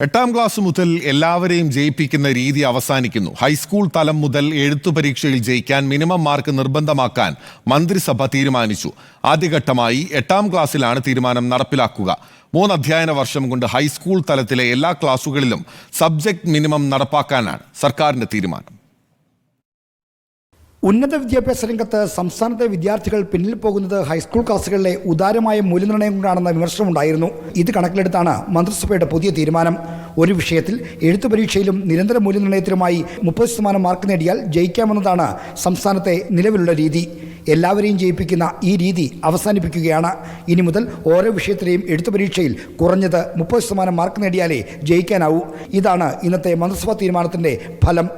8ാം class മുതൽ എല്ലാവരെയും ജയിപ്പിക്കുന്ന രീതി അവസാനിക്കുന്നു. ഹൈസ്കൂൾ തലം മുതൽ എഴുത്തു പരീക്ഷയിൽ ജയിക്കാൻ മിനിമം മാർക്ക് നിർബന്ധമാക്കാൻ മന്ത്രിസഭ തീരുമാനിച്ചു. ആദ്യഘട്ടമായി 8ാം ക്ലാസ്സിലാണ് തീരുമാനം നടപ്പിലാക്കുക. 3 അധ്യയന വർഷം കൊണ്ട് ഹൈസ്കൂൾ തലത്തിലെ എല്ലാ ക്ലാസുകളിലും സബ്ജക്ട് മിനിമം നടപ്പാക്കാനാണ് സർക്കാരിന്റെ തീരുമാനം. ഉന്നത വിദ്യാഭ്യാസ രംഗത്ത് സംസ്ഥാനത്തെ വിദ്യാർത്ഥികൾ പിന്നിൽ പോകുന്നത് ഹൈസ്കൂൾ ക്ലാസുകളിലെ ഉദാരമായ മൂല്യനിർണ്ണയം കൊണ്ടാണെന്ന വിമർശനമുണ്ടായിരുന്നു. ഇത് കണക്കിലെടുത്താണ് മന്ത്രിസഭയുടെ പുതിയ തീരുമാനം. ഒരു വിഷയത്തിൽ എഴുത്തു പരീക്ഷയിലും നിരന്തര മൂല്യനിർണ്ണയത്തിലുമായി 30% മാർക്ക് നേടിയാൽ ജയിക്കാമെന്നതാണ് സംസ്ഥാനത്തെ നിലവിലുള്ള രീതി. എല്ലാവരെയും ജയിപ്പിക്കുന്ന ഈ രീതി അവസാനിപ്പിക്കുകയാണ്. ഇനി മുതൽ ഓരോ വിഷയത്തിലെയും എഴുത്തു പരീക്ഷയിൽ കുറഞ്ഞത് 30% മാർക്ക് നേടിയാലേ ജയിക്കാനാവൂ. ഇതാണ് ഇന്നത്തെ മന്ത്രിസഭാ തീരുമാനത്തിൻ്റെ ഫലം.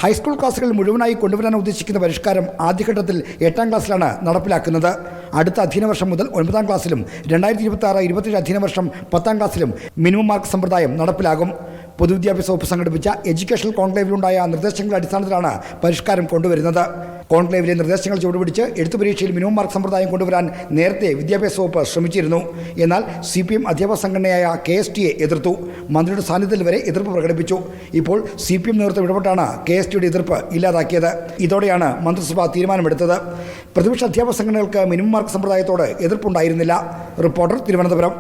ഹൈസ്കൂൾ ക്ലാസുകൾ മുഴുവനായി കൊണ്ടുവരാൻ ഉദ്ദേശിക്കുന്ന പരിഷ്കാരം ആദ്യഘട്ടത്തിൽ 8ാം ക്ലാസ്സിലാണ് നടപ്പിലാക്കുന്നത്. അടുത്ത അധ്യയന വർഷം മുതൽ 9ാം ക്ലാസ്സിലും 2026-27 അധ്യയന വർഷം 10ാം ക്ലാസ്സിലും മിനിമം മാർക്ക് സമ്പ്രദായം നടപ്പിലാകും. പൊതുവിദ്യാഭ്യാസ വകുപ്പ് സംഘടിപ്പിച്ച എഡ്യൂക്കേഷണൽ കോൺക്ലേവിലുണ്ടായ നിർദ്ദേശങ്ങളുടെ അടിസ്ഥാനത്തിലാണ് പരിഷ്കാരം കൊണ്ടുവരുന്നത്. കോൺക്ലേവിലെ നിർദ്ദേശങ്ങൾ ചുവടുപിടിച്ച് എഴുത്തു പരീക്ഷയിൽ മിനിമം മാർക്ക് സമ്പ്രദായം കൊണ്ടുവരാൻ നേരത്തെ വിദ്യാഭ്യാസ വകുപ്പ് ശ്രമിച്ചിരുന്നു. എന്നാൽ CPM അധ്യാപക സംഘടനയായ KSTയെ എതിർത്തു. മന്ത്രിയുടെ സാന്നിധ്യത്തിൽ വരെ എതിർപ്പ് പ്രകടിപ്പിച്ചു. ഇപ്പോൾ CPM നേതൃത്വം ഇടപെട്ടാണ് KSTയുടെ എതിർപ്പ് ഇല്ലാതാക്കിയത്. ഇതോടെയാണ് മന്ത്രിസഭ തീരുമാനമെടുത്തത്. പ്രതിപക്ഷ അധ്യാപക സംഘടനകൾക്ക് മിനിമം മാർക്ക് സമ്പ്രദായത്തോട് എതിർപ്പുണ്ടായിരുന്നില്ല. റിപ്പോർട്ടർ, തിരുവനന്തപുരം.